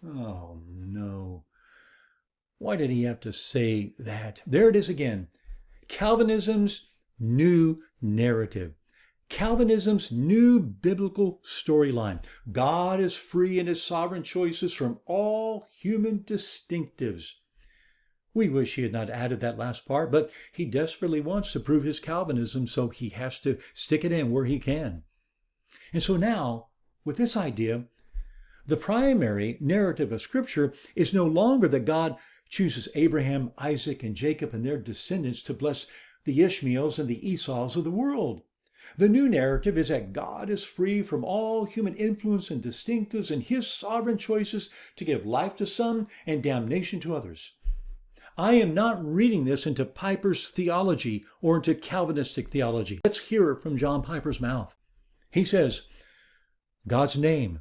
Oh, no. Why did he have to say that? There it is again. Calvinism's new narrative. Calvinism's new biblical storyline. God is free in his sovereign choices from all human distinctives. We wish he had not added that last part, but he desperately wants to prove his Calvinism, so he has to stick it in where he can. And so now, with this idea, the primary narrative of Scripture is no longer that God chooses Abraham, Isaac, and Jacob and their descendants to bless the Ishmaels and the Esau's of the world. The new narrative is that God is free from all human influence and distinctives in his sovereign choices to give life to some and damnation to others. I am not reading this into Piper's theology or into Calvinistic theology. Let's hear it from John Piper's mouth. He says, God's name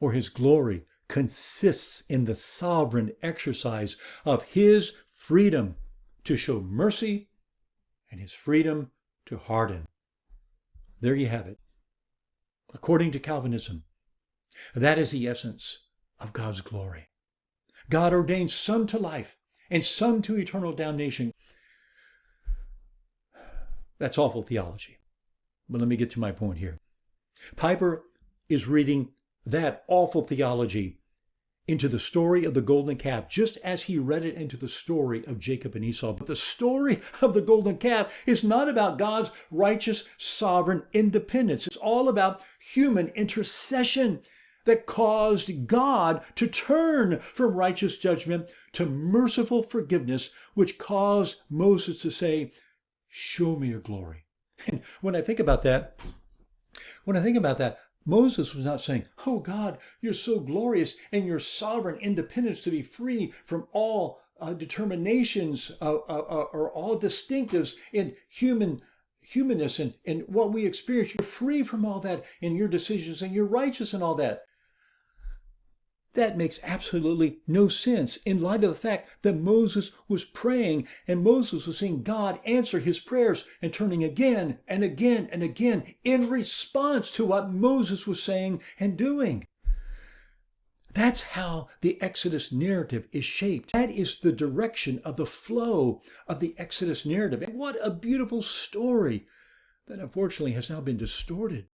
or his glory consists in the sovereign exercise of his freedom to show mercy and his freedom to harden. There you have it. According to Calvinism, that is the essence of God's glory. God ordains some to life and some to eternal damnation. That's awful theology. But let me get to my point here. Piper is reading that awful theology into the story of the golden calf, just as he read it into the story of Jacob and Esau. But the story of the golden calf is not about God's righteous, sovereign independence. It's all about human intercession that caused God to turn from righteous judgment to merciful forgiveness, which caused Moses to say, "Show me your glory." And when I think about that, Moses was not saying, "Oh God, you're so glorious and your sovereign independence to be free from all determinations or all distinctives in humanness and what we experience. You're free from all that in your decisions and you're righteous and all that." That makes absolutely no sense in light of the fact that Moses was praying and Moses was seeing God answer his prayers and turning again and again and again in response to what Moses was saying and doing. That's how the Exodus narrative is shaped. That is the direction of the flow of the Exodus narrative. And what a beautiful story that unfortunately has now been distorted.